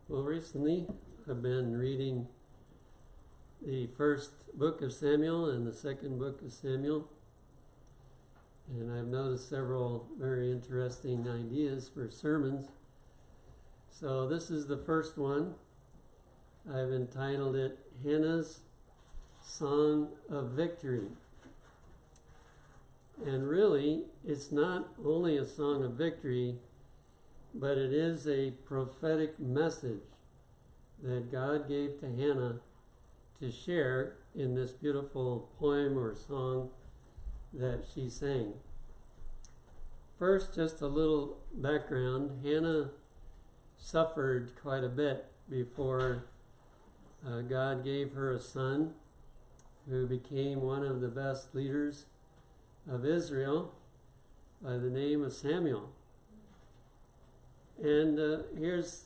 Well, recently I've been reading the first book of Samuel and the second book of Samuel, and I've noticed several very interesting ideas for sermons. So this is the first one. I've entitled it Hannah's Song of Victory. And really, it's not only a song of victory, but it is a prophetic message that God gave to Hannah to share in this beautiful poem or song that she sang. First, just a little background. Hannah suffered quite a bit before God gave her a son who became one of the best leaders of Israel by the name of Samuel. And here's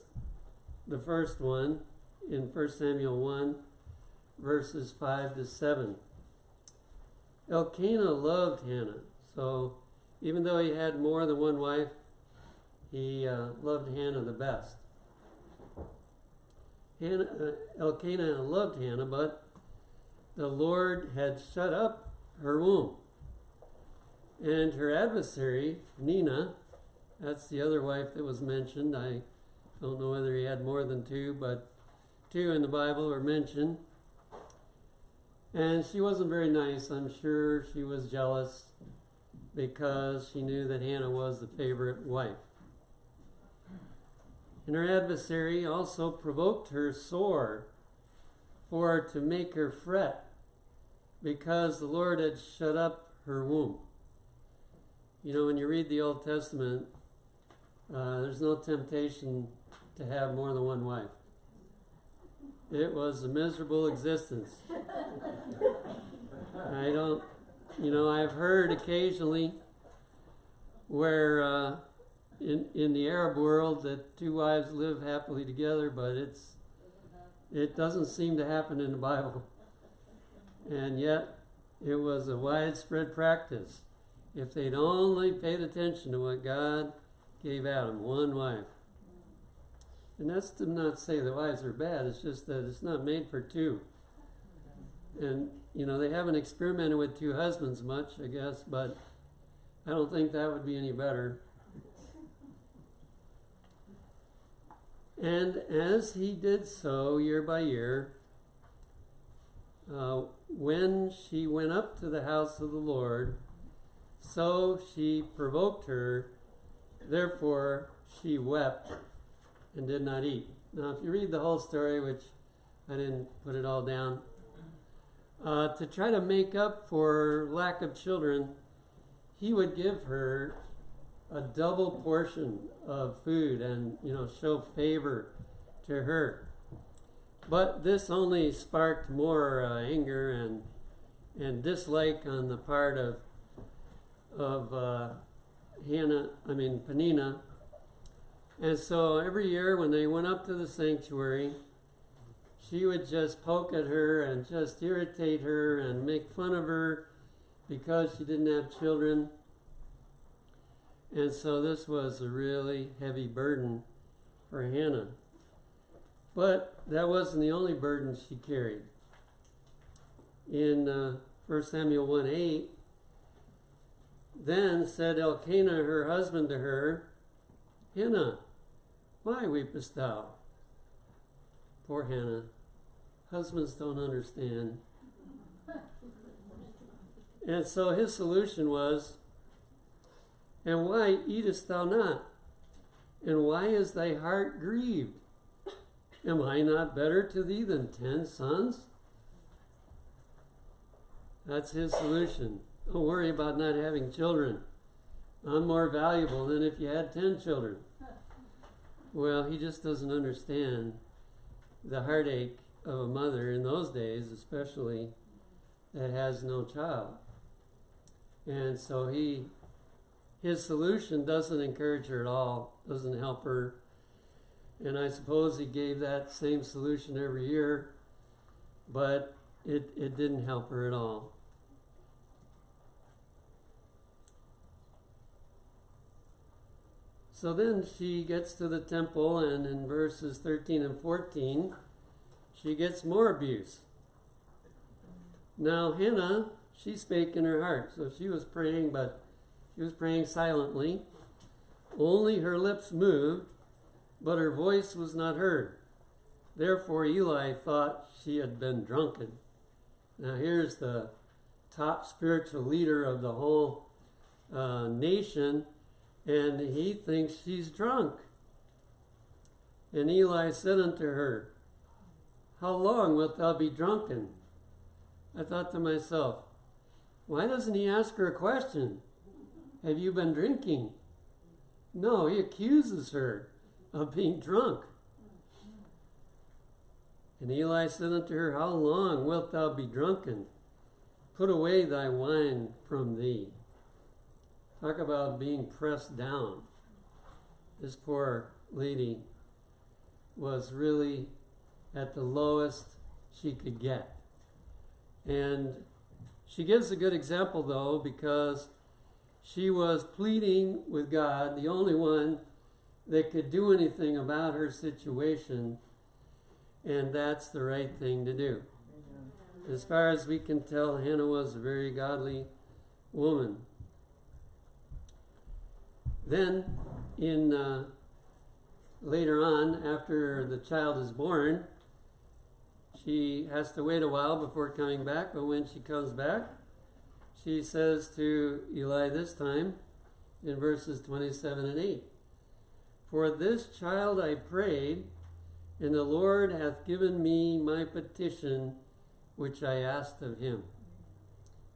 the first one in 1 Samuel 1, verses 5 to 7. Elkanah loved Hannah, so even though he had more than one wife, he loved Hannah the best. Elkanah loved Hannah, but the Lord had shut up her womb. And her adversary, Nina, that's the other wife that was mentioned. I don't know whether he had more than two, but two in the Bible are mentioned. And she wasn't very nice. I'm sure she was jealous because she knew that Hannah was the favorite wife. And her adversary also provoked her sore for to make her fret because the Lord had shut up her womb. You know, when you read the Old Testament, there's no temptation to have more than one wife. It was a miserable existence. I've heard occasionally where in the Arab world that two wives live happily together, but it doesn't seem to happen in the Bible. And yet, it was a widespread practice. If they'd only paid attention to what God gave Adam, one wife. And that's to not say the wives are bad, it's just that it's not made for two. And, they haven't experimented with two husbands much, I guess, but I don't think that would be any better. And as he did so year by year, when she went up to the house of the Lord, so she provoked her, therefore she wept and did not eat. Now, if you read the whole story, which I didn't put it all down, to try to make up for lack of children, he would give her a double portion of food and, show favor to her. But this only sparked more anger and dislike on the part of Peninnah. And so every year when they went up to the sanctuary, she would just poke at her and just irritate her and make fun of her because she didn't have children. And so this was a really heavy burden for Hannah. But that wasn't the only burden she carried. In 1 Samuel 1:8, then said Elkanah her husband to her, Hannah, why weepest thou? Poor Hannah. Husbands don't understand. And so his solution was, and why eatest thou not? And why is thy heart grieved? Am I not better to thee than 10 sons? That's his solution. Don't worry about not having children. I'm more valuable than if you had 10 children. Well, he just doesn't understand the heartache of a mother in those days, especially, that has no child. And so his solution doesn't encourage her at all, doesn't help her. And I suppose he gave that same solution every year, but it didn't help her at all. So then she gets to the temple, and in verses 13 and 14, she gets more abuse. Now Hannah, she spake in her heart. So she was praying, but she was praying silently. Only her lips moved, but her voice was not heard. Therefore Eli thought she had been drunken. Now here's the top spiritual leader of the whole nation, and he thinks she's drunk. And Eli said unto her, How long wilt thou be drunken? I thought to myself, why doesn't he ask her a question? Have you been drinking? No, he accuses her of being drunk. And Eli said unto her, How long wilt thou be drunken? Put away thy wine from thee. Talk about being pressed down. This poor lady was really at the lowest she could get. And she gives a good example, though, because she was pleading with God, the only one that could do anything about her situation, and that's the right thing to do. As far as we can tell, Hannah was a very godly woman. Then, later on, after the child is born, she has to wait a while before coming back, but when she comes back, she says to Eli this time, in verses 27 and 8, For this child I prayed, and the Lord hath given me my petition, which I asked of him.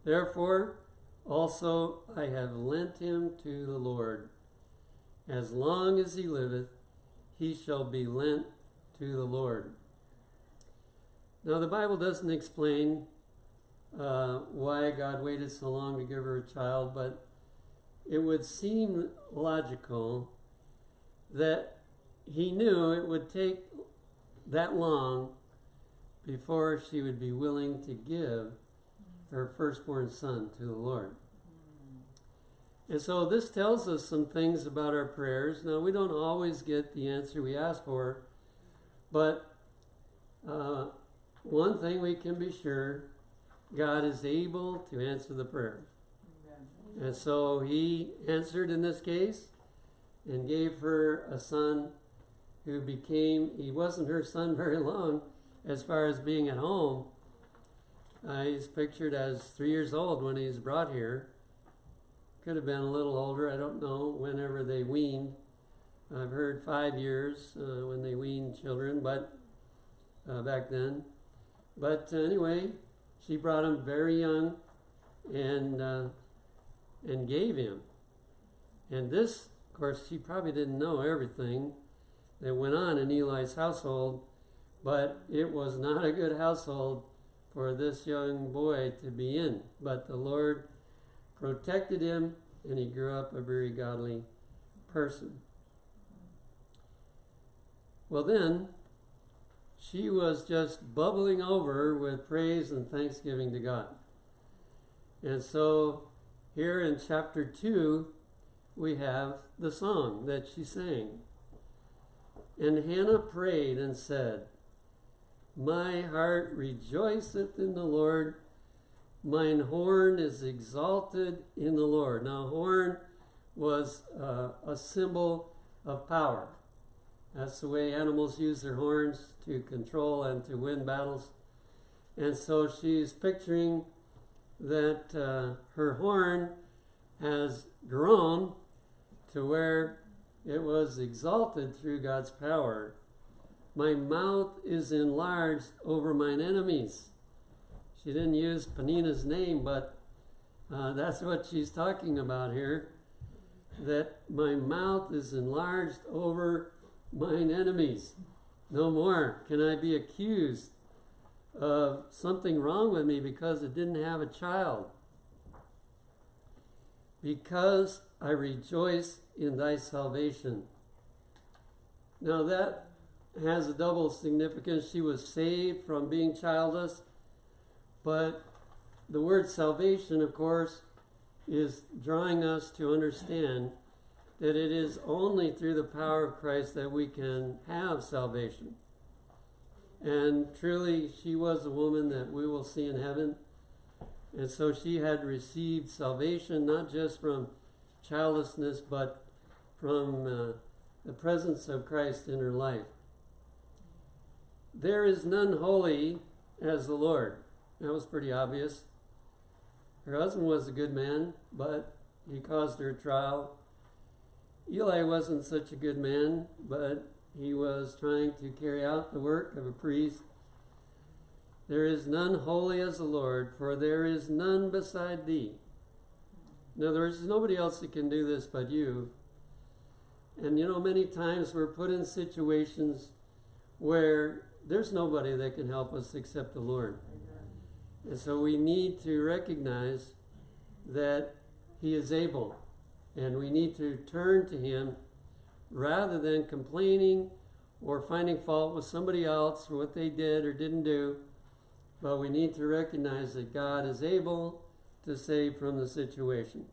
Therefore also I have lent him to the Lord. As long as he liveth, he shall be lent to the Lord. Now the Bible doesn't explain why God waited so long to give her a child, but it would seem logical that he knew it would take that long before she would be willing to give her firstborn son to the Lord. And so this tells us some things about our prayers. Now, we don't always get the answer we ask for, but one thing we can be sure, God is able to answer the prayer. And so he answered in this case and gave her a son who he wasn't her son very long as far as being at home. He's pictured as 3 years old when he's brought here. Could have been a little older, I don't know, whenever they weaned. I've heard 5 years when they weaned children, but back then. But anyway, she brought him very young and gave him. And this, of course, she probably didn't know everything that went on in Eli's household, but it was not a good household for this young boy to be in. But the Lord protected him, and he grew up a very godly person. Well then, she was just bubbling over with praise and thanksgiving to God. And so here in chapter 2, we have the song that she sang. And Hannah prayed and said, My heart rejoiceth in the Lord, mine horn is exalted in the Lord. Now, horn was a symbol of power. That's the way animals use their horns to control and to win battles. And so she's picturing that her horn has grown to where it was exalted through God's power. My mouth is enlarged over mine enemies. She didn't use Penina's name, but that's what she's talking about here. That my mouth is enlarged over mine enemies. No more can I be accused of something wrong with me because it didn't have a child. Because I rejoice in thy salvation. Now that has a double significance. She was saved from being childless, but the word salvation, of course, is drawing us to understand that it is only through the power of Christ that we can have salvation. And truly, she was a woman that we will see in heaven. And so she had received salvation, not just from childlessness, but from the presence of Christ in her life. There is none holy as the Lord. That was pretty obvious. Her husband was a good man, but he caused her a trial. Eli wasn't such a good man, but he was trying to carry out the work of a priest. There is none holy as the Lord, for there is none beside thee. In other words, there's nobody else that can do this but you. And you know, many times we're put in situations where there's nobody that can help us except the Lord. And so we need to recognize that He is able, and we need to turn to Him rather than complaining or finding fault with somebody else for what they did or didn't do. But we need to recognize that God is able to save from the situation.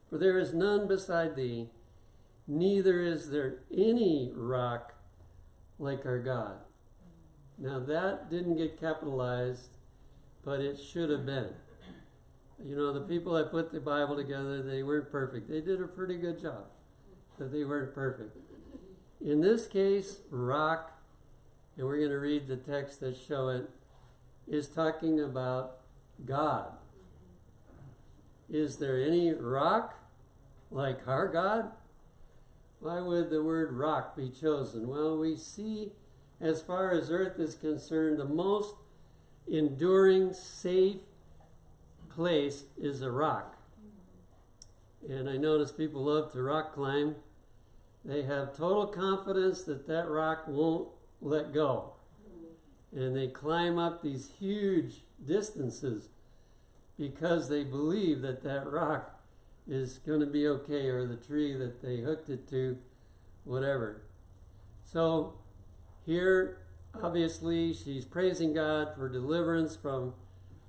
For there is none beside thee, neither is there any rock like our God. Now that didn't get capitalized, but it should have been. You know, the people that put the Bible together, they weren't perfect. They did a pretty good job, but they weren't perfect. In this case, rock, and we're going to read the text that show it, is talking about God. Is there any rock like our God? Why would the word rock be chosen? Well, we see, as far as earth is concerned, the most enduring, safe place is a rock. And I notice people love to rock climb. They have total confidence that that rock won't let go. And they climb up these huge distances because they believe that that rock is going to be okay, or the tree that they hooked it to, whatever. So here, obviously, she's praising God for deliverance from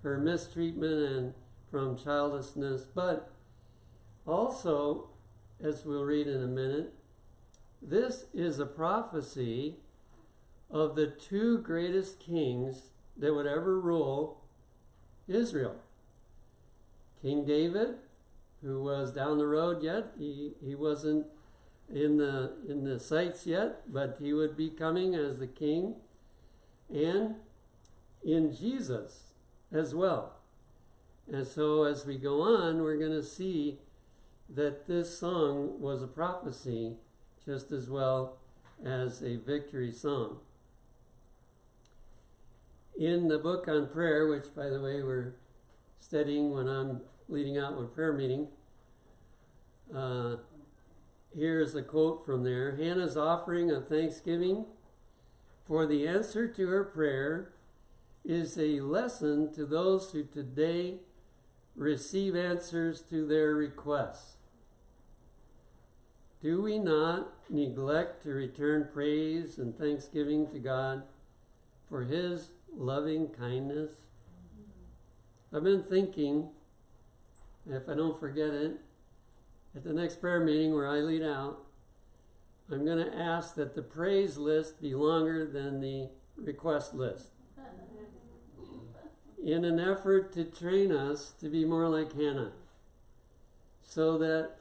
her mistreatment and from childlessness. But also, as we'll read in a minute, this is a prophecy of the two greatest kings that would ever rule Israel. King David, who was down the road yet. He wasn't in the sights yet, but he would be coming as the king. And in Jesus as well. And so as we go on, we're going to see that this song was a prophecy just as well as a victory song. In the book on prayer, which, by the way, we're studying when I'm leading out with prayer meeting, here's a quote from there. Hannah's offering of thanksgiving for the answer to her prayer is a lesson to those who today receive answers to their requests. Do we not neglect to return praise and thanksgiving to God for His loving kindness? I've been thinking, if I don't forget it, at the next prayer meeting where I lead out, I'm going to ask that the praise list be longer than the request list, in an effort to train us to be more like Hannah, so that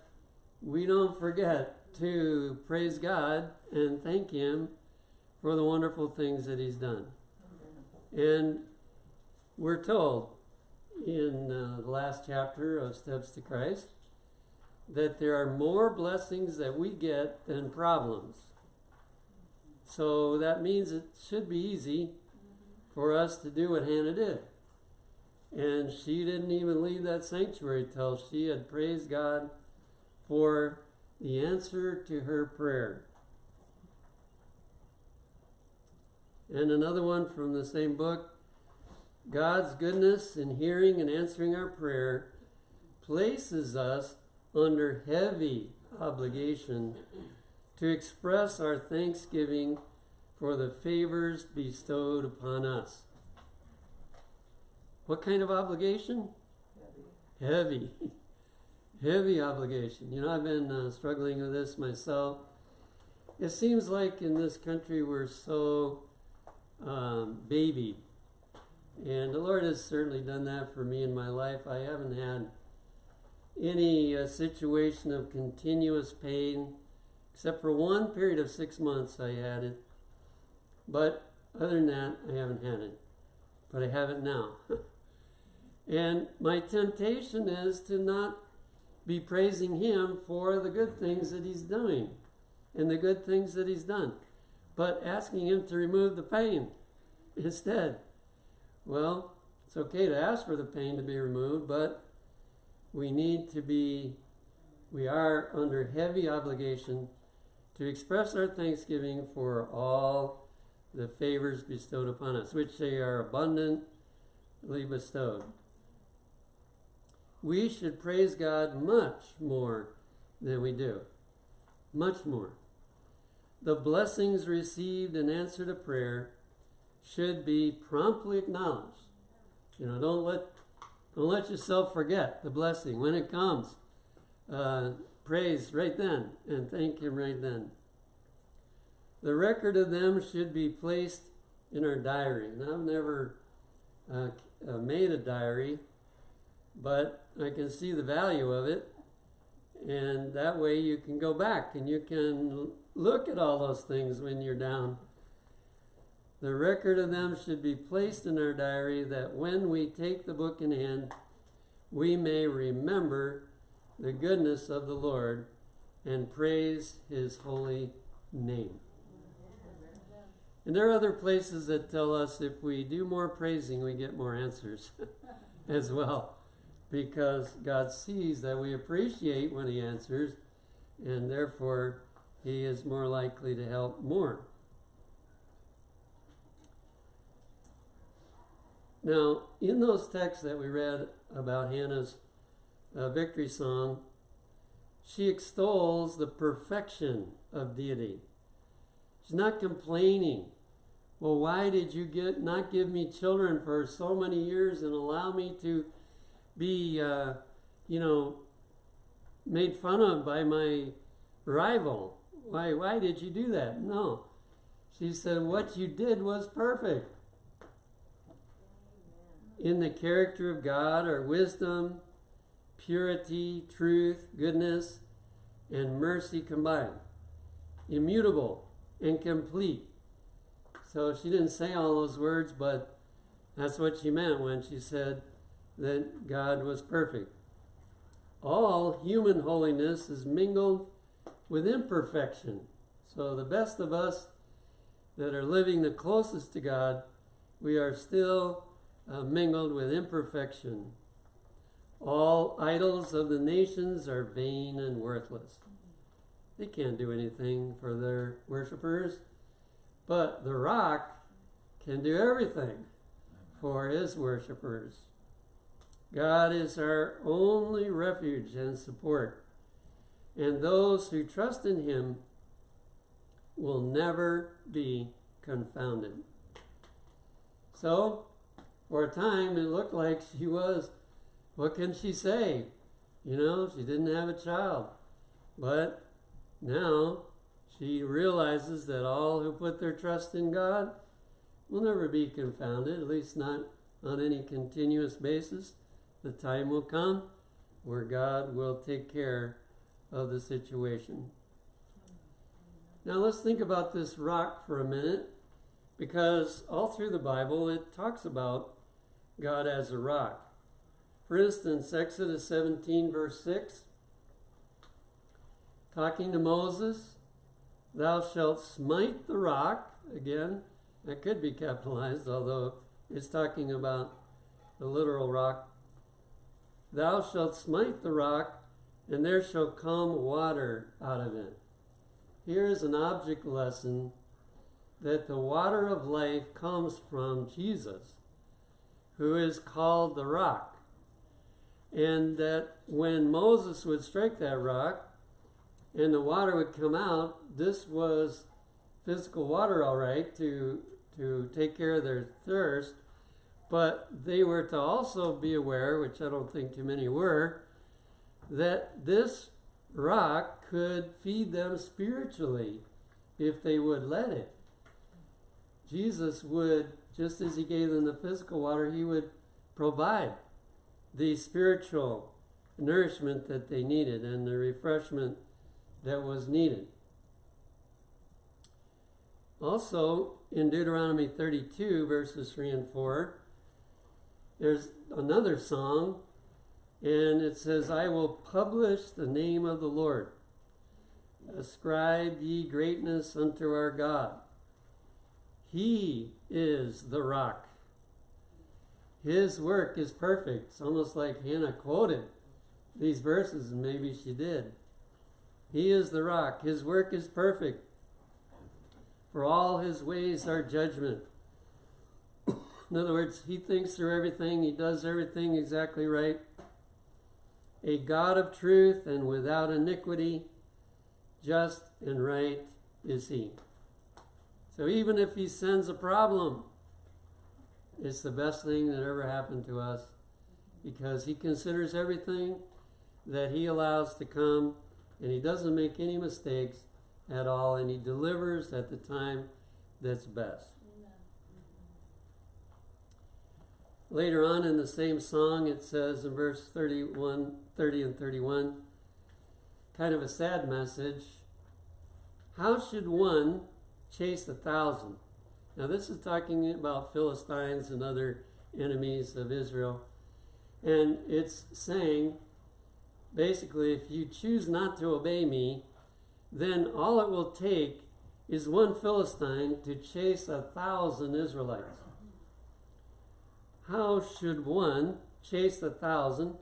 we don't forget to praise God and thank Him for the wonderful things that He's done. And we're told in the last chapter of Steps to Christ that there are more blessings that we get than problems. So that means it should be easy for us to do what Hannah did. And she didn't even leave that sanctuary till she had praised God for the answer to her prayer. And another one from the same book, God's goodness in hearing and answering our prayer places us under heavy obligation to express our thanksgiving for the favors bestowed upon us. What kind of obligation? Heavy. Heavy obligation. You know, I've been struggling with this myself. It seems like in this country we're so baby. And the Lord has certainly done that for me in my life. I haven't had any situation of continuous pain, except for one period of 6 months I had it. But other than that, I haven't had it. But I have it now. And my temptation is to not be praising Him for the good things that He's doing and the good things that He's done, but asking Him to remove the pain instead. Well, it's okay to ask for the pain to be removed, but we are under heavy obligation to express our thanksgiving for all the favors bestowed upon us, which they are abundantly bestowed. We should praise God much more than we do. Much more. The blessings received in answer to prayer should be promptly acknowledged. You know, don't let yourself forget the blessing. When it comes, praise right then and thank Him right then. The record of them should be placed in our diary. Now, I've never made a diary, but I can see the value of it, and that way you can go back and you can look at all those things when you're down. The record of them should be placed in our diary, that when we take the book in hand, we may remember the goodness of the Lord and praise His holy name. And there are other places that tell us if we do more praising, we get more answers as well, because God sees that we appreciate when He answers, and therefore He is more likely to help more. Now, in those texts that we read about Hannah's victory song, she extols the perfection of deity. She's not complaining. Well, why did you not give me children for so many years and allow me to be, made fun of by my rival? Why did you do that? No. She said, what you did was perfect. In the character of God are wisdom, purity, truth, goodness, and mercy combined. Immutable and complete. So she didn't say all those words, but that's what she meant when she said that God was perfect. All human holiness is mingled with imperfection. So the best of us that are living the closest to God, we are still mingled with imperfection. All idols of the nations are vain and worthless. They can't do anything for their worshipers, but the rock can do everything for His worshipers. God is our only refuge and support, and those who trust in Him will never be confounded. So, for a time, it looked like she was, what can she say? You know, she didn't have a child. But now she realizes that all who put their trust in God will never be confounded, at least not on any continuous basis. The time will come where God will take care of the situation. Now let's think about this rock for a minute, because all through the Bible it talks about God as a rock. For instance, Exodus 17 verse 6, talking to Moses, thou shalt smite the rock. Again, that could be capitalized, although it's talking about the literal rock. Thou shalt smite the rock, and there shall come water out of it. Here is an object lesson that the water of life comes from Jesus, who is called the rock. And that when Moses would strike that rock and the water would come out, this was physical water, all right, to take care of their thirst. But they were to also be aware, which I don't think too many were, that this rock could feed them spiritually if they would let it. Jesus would, just as he gave them the physical water, he would provide the spiritual nourishment that they needed and the refreshment that was needed. Also, in Deuteronomy 32, verses 3 and 4, there's another song, and it says, I will publish the name of the Lord. Ascribe ye greatness unto our God. He is the rock. His work is perfect. It's almost like Hannah quoted these verses, and maybe she did. He is the rock. His work is perfect. For all his ways are judgment. In other words, he thinks through everything. He does everything exactly right. A God of truth and without iniquity, just and right is he. So even if he sends a problem, it's the best thing that ever happened to us, because he considers everything that he allows to come, and he doesn't make any mistakes at all, and he delivers at the time that's best. Later on in the same song, it says in verse 30 and 31, kind of a sad message. How should one chase 1,000? Now this is talking about Philistines and other enemies of Israel. And it's saying, basically, if you choose not to obey me, then all it will take is one Philistine to chase 1,000 Israelites. How should one chase 1,000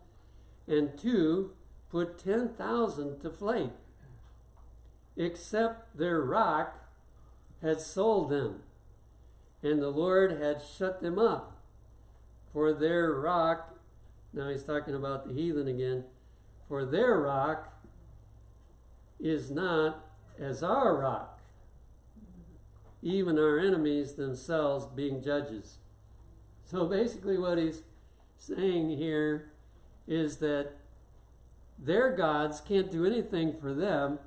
and two put 10,000 to flight? Except their rock had sold them, and the Lord had shut them up. For their rock, now he's talking about the heathen again, for their rock is not as our rock, even our enemies themselves being judges. So basically what he's saying here is that their gods can't do anything for them,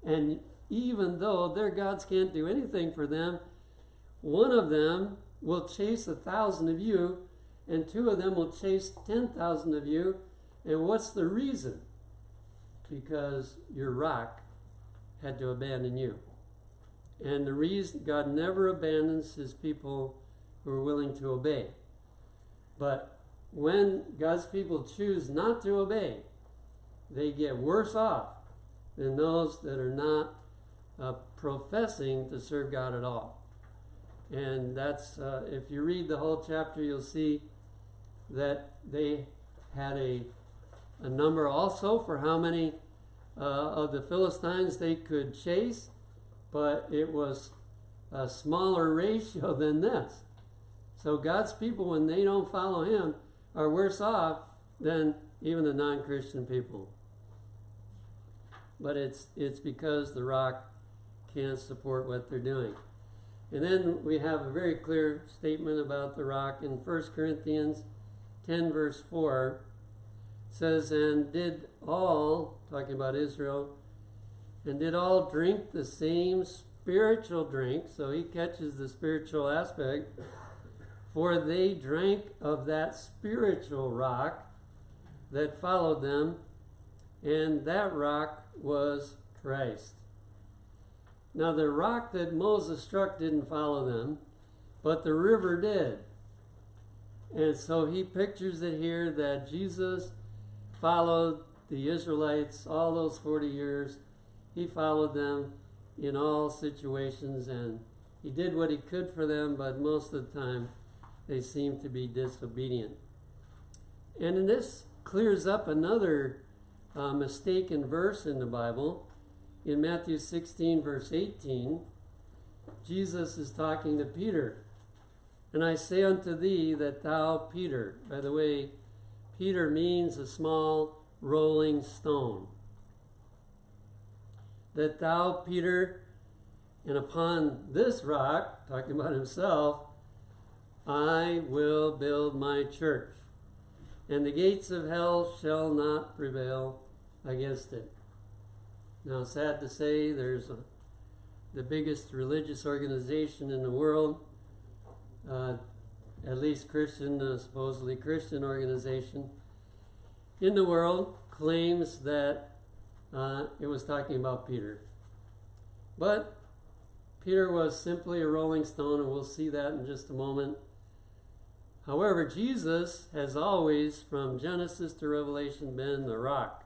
and even though their gods can't do anything for them, one of them will chase 1,000 of you, and two of them will chase 10,000 of you. And what's the reason? Because your rock had to abandon you. And the reason, God never abandons his people who are willing to obey. But when God's people choose not to obey, they get worse off than those that are not professing to serve God at all. And that's, if you read the whole chapter, you'll see that they had a number also for how many of the Philistines they could chase, but it was a smaller ratio than this. So God's people, when they don't follow him, are worse off than even the non-Christian people. But it's because the rock can't support what they're doing. And then we have a very clear statement about the rock in 1 Corinthians 10 verse 4. It says, and did all, talking about Israel, and did all drink the same spiritual drink. So he catches the spiritual aspect. For they drank of that spiritual rock that followed them, and that rock was Christ. Now the rock that Moses struck didn't follow them, but the river did. And so he pictures it here that Jesus followed the Israelites all those 40 years. He followed them in all situations, and he did what he could for them, but most of the time they seemed to be disobedient. And this clears up another mistaken verse in the Bible. In Matthew 16 verse 18, Jesus is talking to Peter. And I say unto thee that thou, Peter, by the way, Peter means a small rolling stone. That thou, Peter, and upon this rock, talking about himself, I will build my church, and the gates of hell shall not prevail against it. Now, sad to say, there's the biggest religious organization in the world, at least Christian, supposedly Christian organization in the world, claims that it was talking about Peter. But Peter was simply a rolling stone, and we'll see that in just a moment. However, Jesus has always, from Genesis to Revelation, been the rock.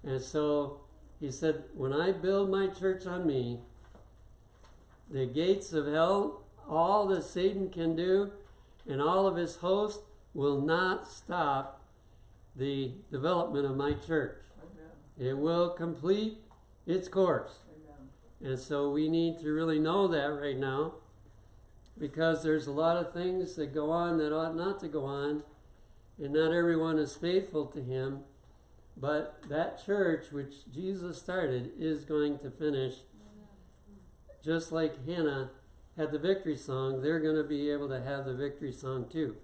And so he said, when I build my church on me, the gates of hell, all that Satan can do, and all of his host will not stop the development of my church. Amen. It will complete its course. Amen. And so we need to really know that right now, because there's a lot of things that go on that ought not to go on, and not everyone is faithful to him. But that church which Jesus started is going to finish. Just like Hannah had the victory song, they're going to be able to have the victory song too.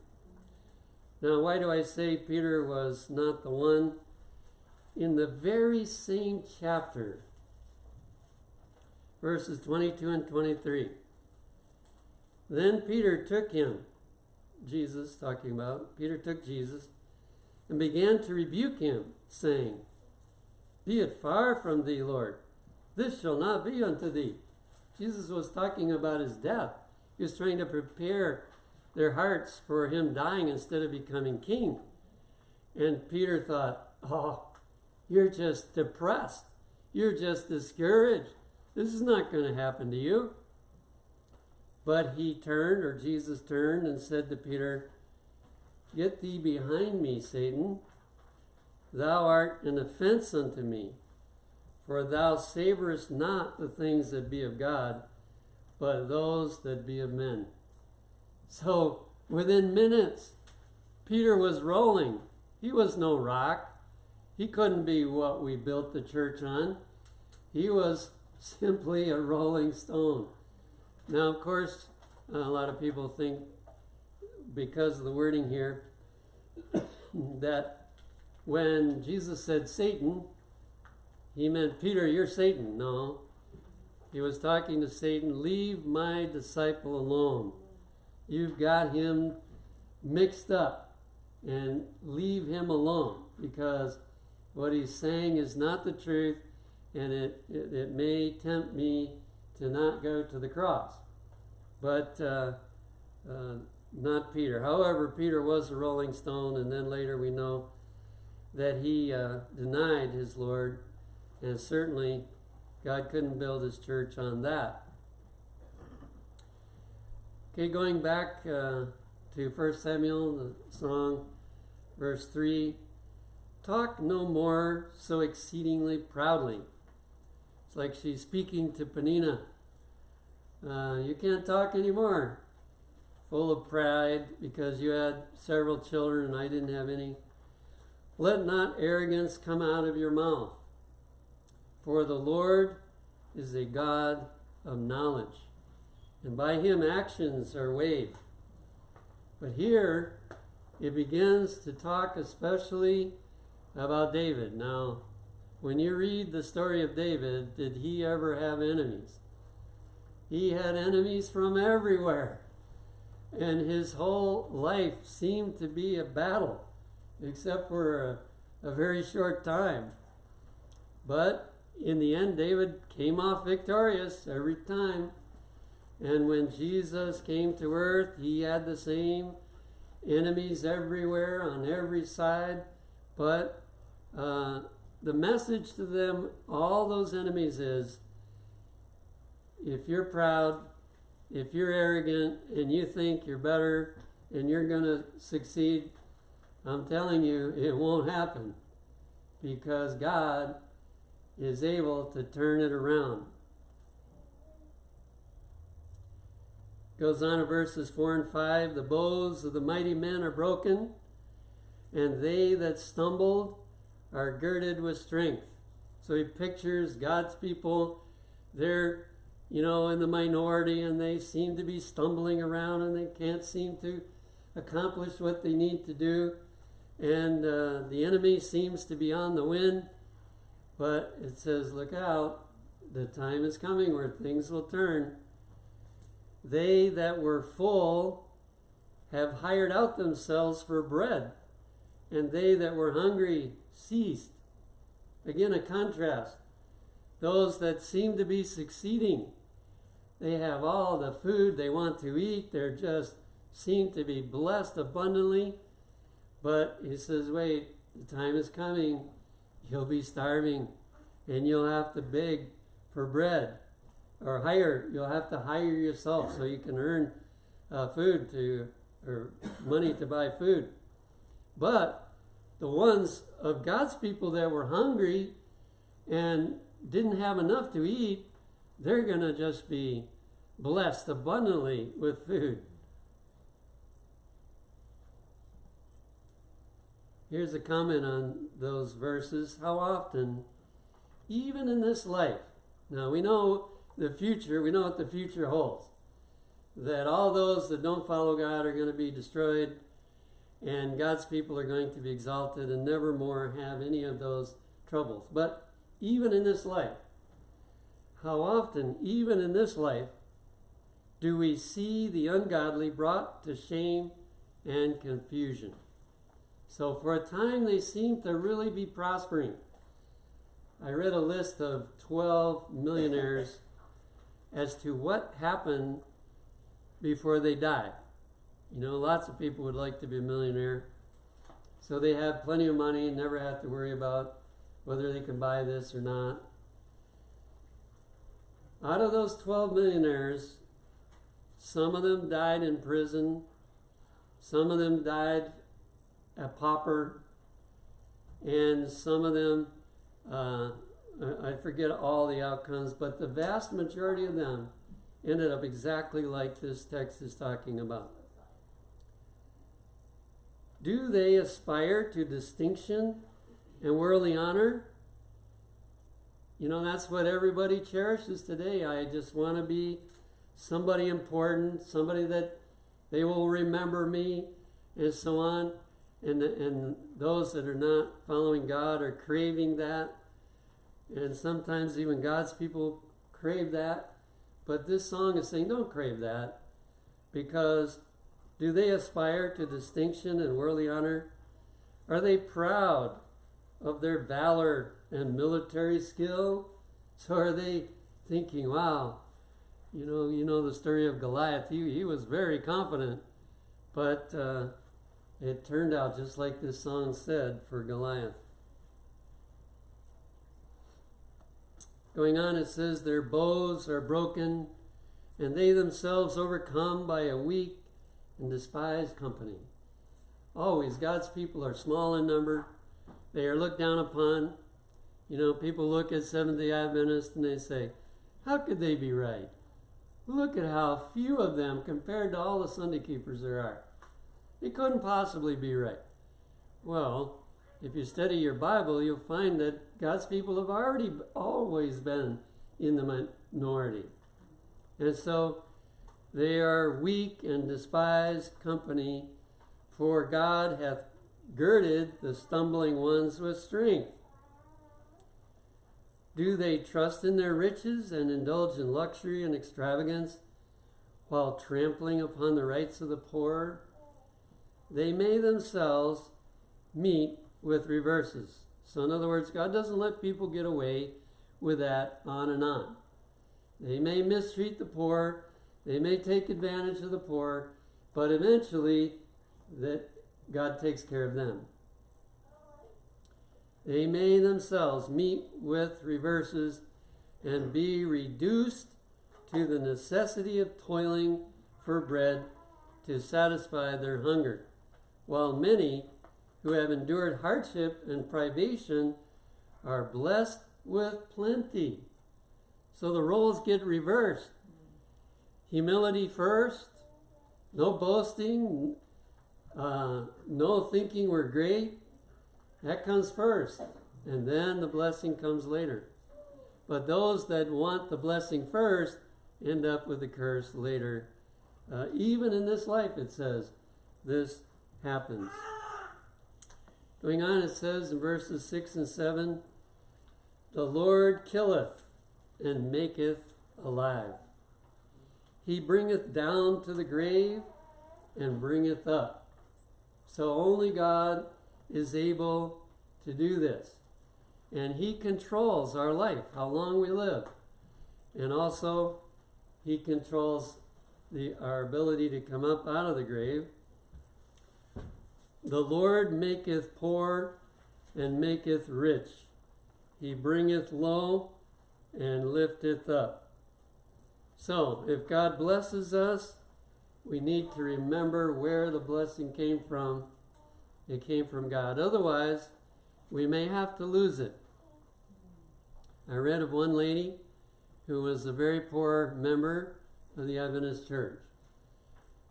Now, why do I say Peter was not the one? In the very same chapter, verses 22 and 23, then Peter took him, Jesus talking about, Peter took Jesus, and began to rebuke him, saying, Be it far from thee, Lord, this shall not be unto thee. Jesus was talking about his death. He was trying to prepare their hearts for him dying instead of becoming king. And Peter thought, oh, you're just depressed. You're just discouraged. This is not going to happen to you. But he turned, or Jesus turned, and said to Peter, Get thee behind me, Satan. Thou art an offense unto me, for thou savorest not the things that be of God, but those that be of men. So, within minutes, Peter was rolling. He was no rock. He couldn't be what we built the church on. He was simply a rolling stone. Now, of course, a lot of people think, because of the wording here, that when Jesus said Satan, he meant, Peter, you're Satan. No. He was talking to Satan, leave my disciple alone. You've got him mixed up, and leave him alone, because what he's saying is not the truth, and it may tempt me to not go to the cross. But not Peter. However, Peter was a rolling stone, and then later we know that he denied his Lord, and certainly God couldn't build his church on that. Okay, going back to 1 Samuel, the song, verse 3, talk no more so exceedingly proudly. It's like she's speaking to Peninnah. You can't talk anymore, full of pride because you had several children and I didn't have any. Let not arrogance come out of your mouth, for the Lord is a God of knowledge, and by him actions are weighed. But here it begins to talk especially about David. Now, when you read the story of David, did he ever have enemies? He had enemies from everywhere, and his whole life seemed to be a battle, except for a very short time. But in the end, David came off victorious every time. And when Jesus came to earth, he had the same enemies everywhere, on every side. But the message to them, all those enemies, is if you're proud, if you're arrogant, and you think you're better and you're going to succeed, I'm telling you, it won't happen, because God is able to turn it around. Goes on to verses 4 and 5. The bows of the mighty men are broken, and they that stumbled are girded with strength. So he pictures God's people. They're, in the minority, and they seem to be stumbling around, and they can't seem to accomplish what they need to do. and the enemy seems to be on the win, but it says, look out, the time is coming where things will turn. They that were full have hired out themselves for bread, and they that were hungry ceased. Again, a contrast. Those that seem to be succeeding, they have all the food they want to eat. They're just seem to be blessed abundantly. But he says, wait, the time is coming. You'll be starving, and you'll have to beg for bread, or you'll have to hire yourself so you can earn food or money to buy food. But the ones of God's people that were hungry and didn't have enough to eat, they're going to just be blessed abundantly with food. Here's a comment on those verses. How often, even in this life, now we know the future, we know what the future holds. That all those that don't follow God are going to be destroyed, and God's people are going to be exalted and never more have any of those troubles. But even in this life, how often, even in this life, do we see the ungodly brought to shame and confusion? So for a time they seem to really be prospering. I read a list of 12 millionaires as to what happened before they die. You know, lots of people would like to be a millionaire. So they have plenty of money and never have to worry about whether they can buy this or not. Out of those 12 millionaires, some of them died in prison. Some of them died a pauper. And some of them, I forget all the outcomes, but the vast majority of them ended up exactly like this text is talking about. Do they aspire to distinction and worldly honor? You know, that's what everybody cherishes today. I just want to be somebody important, somebody that they will remember me, and so on. And those that are not following God are craving that. And sometimes even God's people crave that. But this song is saying, don't crave that. Because do they aspire to distinction and worldly honor? Are they proud of their valor and military skill? So are they thinking, wow, you know the story of Goliath. He was very confident. But it turned out just like this song said for Goliath. Going on, it says, their bows are broken, and they themselves overcome by a weak and despised company. Always, God's people are small in number. They are looked down upon. You know, people look at Seventh-day Adventists and they say, how could they be right? Look at how few of them compared to all the Sunday keepers there are. They couldn't possibly be right. Well, if you study your Bible, you'll find that God's people have always been in the minority. And so they are weak and despised company, for God hath girded the stumbling ones with strength. Do they trust in their riches and indulge in luxury and extravagance while trampling upon the rights of the poor? They may themselves meet with reverses. So in other words, God doesn't let people get away with that on and on. They may mistreat the poor, they may take advantage of the poor, but eventually that God takes care of them. They may themselves meet with reverses and be reduced to the necessity of toiling for bread to satisfy their hunger, while many who have endured hardship and privation are blessed with plenty. So the roles get reversed. Humility first, no boasting, no thinking we're great. That comes first, and then the blessing comes later. But those that want the blessing first end up with the curse later. Even in this life, it says, this happens. Going on, it says in verses 6 and 7, the Lord killeth and maketh alive. He bringeth down to the grave and bringeth up. So only God is able to do this. And he controls our life, how long we live. And also, he controls our ability to come up out of the grave. The Lord maketh poor and maketh rich. He bringeth low and lifteth up. So, if God blesses us, we need to remember where the blessing came from. It came from God. Otherwise, we may have to lose it. I read of one lady who was a very poor member of the Adventist church.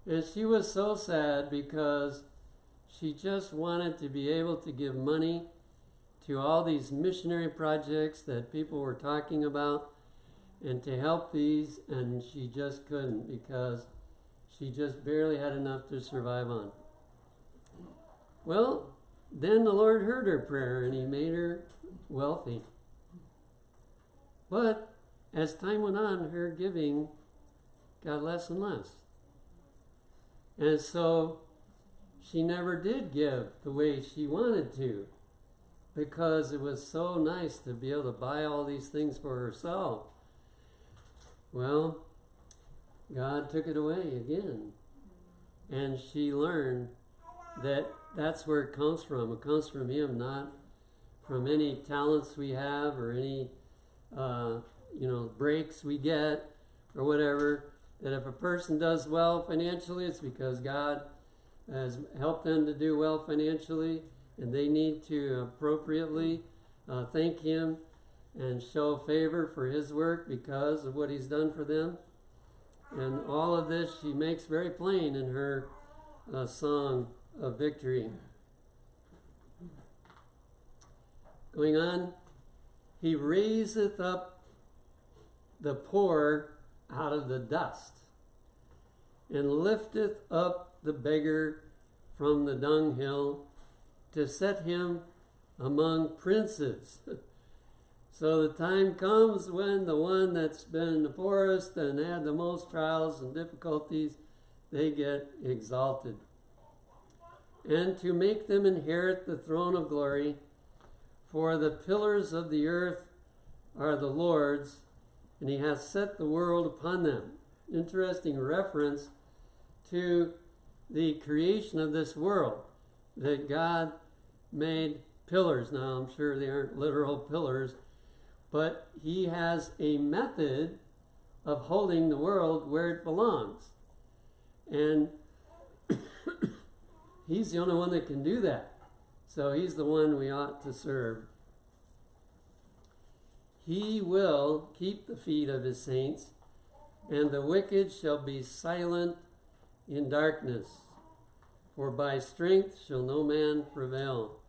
And she was so sad because she just wanted to be able to give money to all these missionary projects that people were talking about and to help these, and she just couldn't because she just barely had enough to survive on. Well, then the Lord heard her prayer and he made her wealthy. But as time went on, her giving got less and less. And so she never did give the way she wanted to because it was so nice to be able to buy all these things for herself. Well, God took it away again. And she learned that that's where it comes from. It comes from him, not from any talents we have or any breaks we get or whatever. That if a person does well financially, it's because God has helped them to do well financially, and they need to appropriately thank him and show favor for his work because of what he's done for them. And all of this she makes very plain in her song of victory. Going on, he raiseth up the poor out of the dust, and lifteth up the beggar from the dunghill, to set him among princes. So the time comes when the one that's been the poorest and had the most trials and difficulties, they get exalted. And to make them inherit the throne of glory, for the pillars of the earth are the Lord's, and he hath set the world upon them. Interesting reference to the creation of this world, that God made pillars. Now, I'm sure they aren't literal pillars, but he has a method of holding the world where it belongs. And he's the only one that can do that. So he's the one we ought to serve. He will keep the feet of his saints, and the wicked shall be silent in darkness. For by strength shall no man prevail.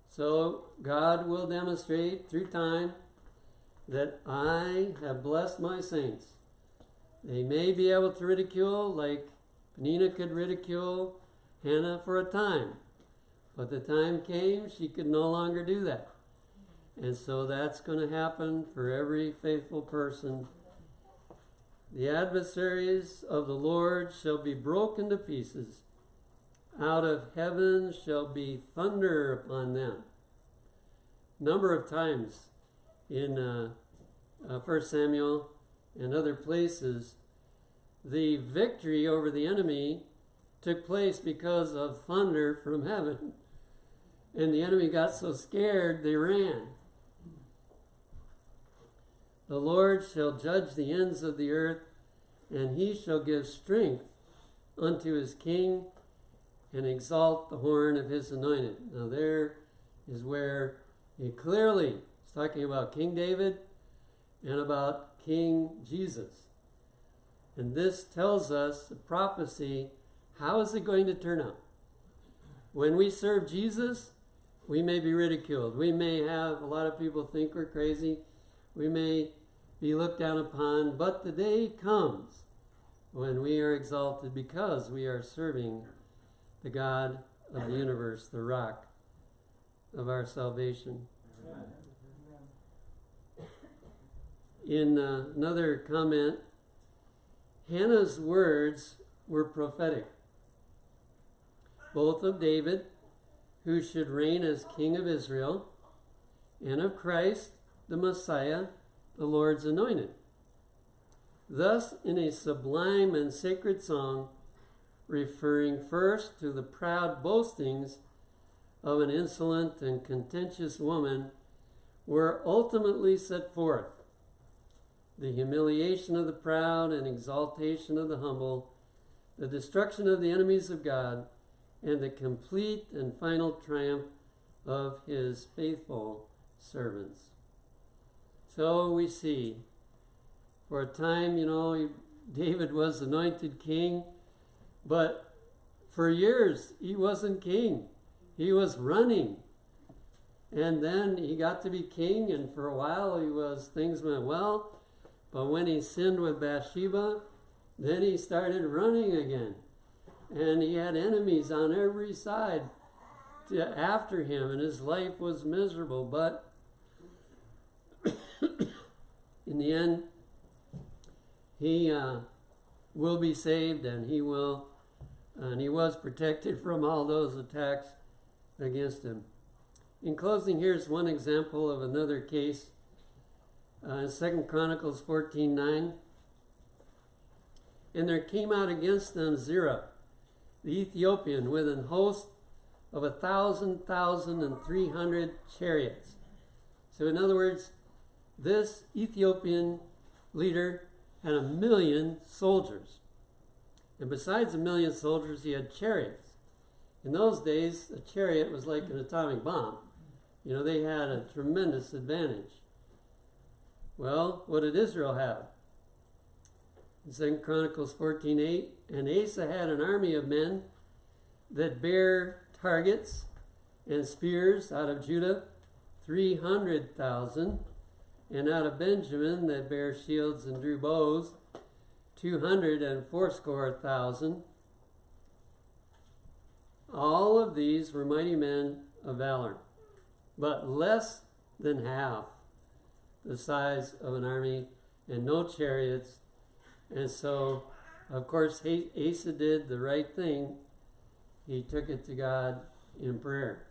So God will demonstrate through time that I have blessed my saints. They may be able to ridicule, like Penina could ridicule Hannah for a time. But the time came she could no longer do that. And so that's going to happen for every faithful person. The adversaries of the Lord shall be broken to pieces. Out of heaven shall be thunder upon them. Number of times in 1 Samuel and other places, the victory over the enemy took place because of thunder from heaven. And the enemy got so scared they ran. The Lord shall judge the ends of the earth, and he shall give strength unto his king, and exalt the horn of his anointed. Now there is where he clearly is talking about King David and about King Jesus. And this tells us the prophecy, how is it going to turn out? When we serve Jesus, we may be ridiculed. We may have a lot of people think we're crazy. We may be looked down upon, but the day comes when we are exalted because we are serving the God of the universe, the rock. of our salvation. Amen. In another comment, Hannah's words were prophetic, both of David, who should reign as king of Israel, and of Christ, the Messiah, the Lord's anointed. Thus, in a sublime and sacred song, referring first to the proud boastings of an insolent and contentious woman, were ultimately set forth the humiliation of the proud and exaltation of the humble, the destruction of the enemies of God, and the complete and final triumph of his faithful servants. So we see, for a time, David was anointed king, but for years he wasn't king. He was running. And then he got to be king, and for a while things went well. But when he sinned with Bathsheba, then he started running again. And he had enemies on every side after him, and his life was miserable. But in the end, he will be saved, and he was protected from all those attacks against him. In closing, here's one example of another case. 2 Chronicles 14:9. And there came out against them Zerah, the Ethiopian, with an host of 1,300 chariots. So in other words, this Ethiopian leader had 1,000,000 soldiers. And besides 1,000,000 soldiers, he had chariots. In those days, a chariot was like an atomic bomb. They had a tremendous advantage. Well, what did Israel have? In 2 Chronicles 14:8, and Asa had an army of men that bare targets and spears out of Judah, 300,000, and out of Benjamin that bare shields and drew bows, 280,000. All of these were mighty men of valor, but less than half the size of an army, and no chariots. And so, of course, Asa did the right thing. He took it to God in prayer.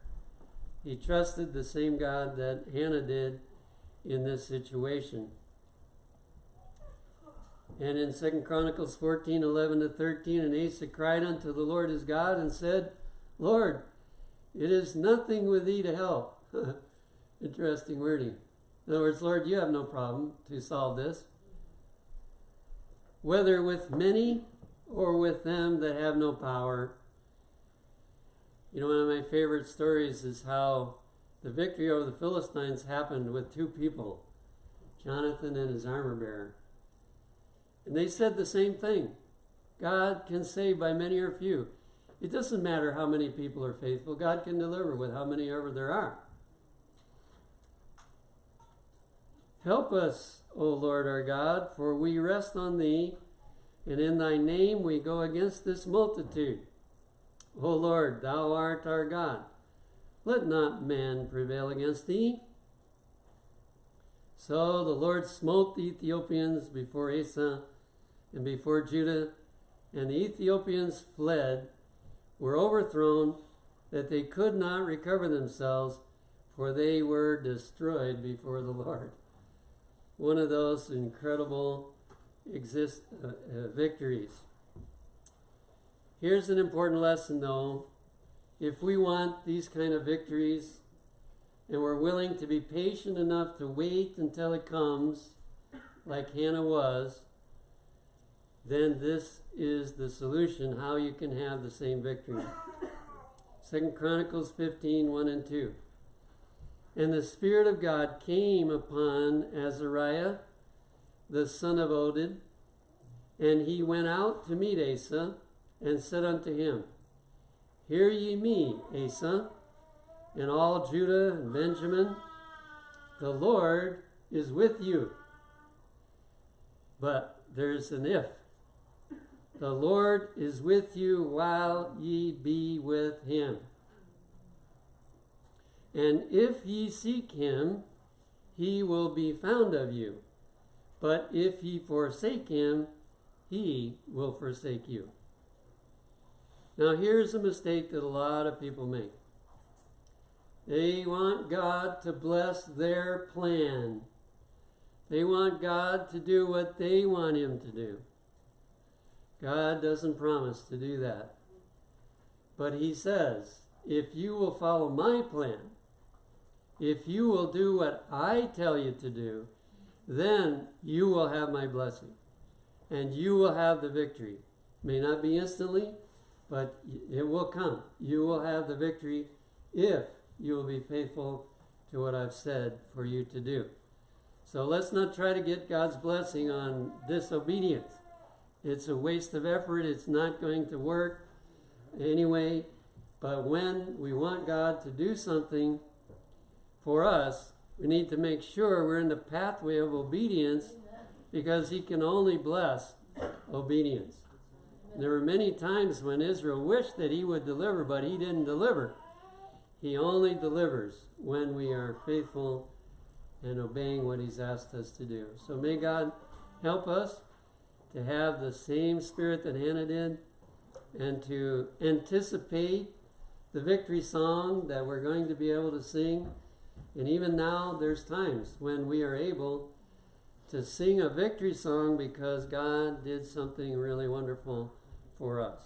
He trusted the same God that Hannah did in this situation. And in 2 Chronicles 14:11-13, and Asa cried unto the Lord his God and said, Lord, it is nothing with thee to help. Interesting wording. In other words, Lord, you have no problem to solve this, whether with many or with them that have no power. One of my favorite stories is how the victory over the Philistines happened with two people, Jonathan and his armor bearer. And they said the same thing. God can save by many or few. It doesn't matter how many people are faithful. God can deliver with how many ever there are. Help us, O Lord our God, for we rest on thee, and in thy name we go against this multitude. O Lord, thou art our God. Let not man prevail against thee. So the Lord smote the Ethiopians before Asa and before Judah, and the Ethiopians fled, were overthrown, that they could not recover themselves, for they were destroyed before the Lord. One of those incredible victories. Here's an important lesson, though. If we want these kind of victories, and we're willing to be patient enough to wait until it comes, like Hannah was, then this is the solution, how you can have the same victory. 2 Chronicles 15:1-2. And the Spirit of God came upon Azariah, the son of Oded, and he went out to meet Asa, and said unto him, Hear ye me, Asa, and all Judah and Benjamin, the Lord is with you. But there's an if. The Lord is with you while ye be with him. And if ye seek him, he will be found of you. But if ye forsake him, he will forsake you. Now here's a mistake that a lot of people make. They want God to bless their plan. They want God to do what they want him to do. God doesn't promise to do that. But he says, if you will follow my plan, if you will do what I tell you to do, then you will have my blessing. And you will have the victory. May not be instantly, but it will come. You will have the victory if you will be faithful to what I've said for you to do. So let's not try to get God's blessing on disobedience. It's a waste of effort. It's not going to work anyway. But when we want God to do something for us, we need to make sure we're in the pathway of obedience, because he can only bless obedience. There were many times when Israel wished that he would deliver, but he didn't deliver. He only delivers when we are faithful and obeying what he's asked us to do. So may God help us to have the same spirit that Hannah did, and to anticipate the victory song that we're going to be able to sing. And even now, there's times when we are able to sing a victory song because God did something really wonderful for us.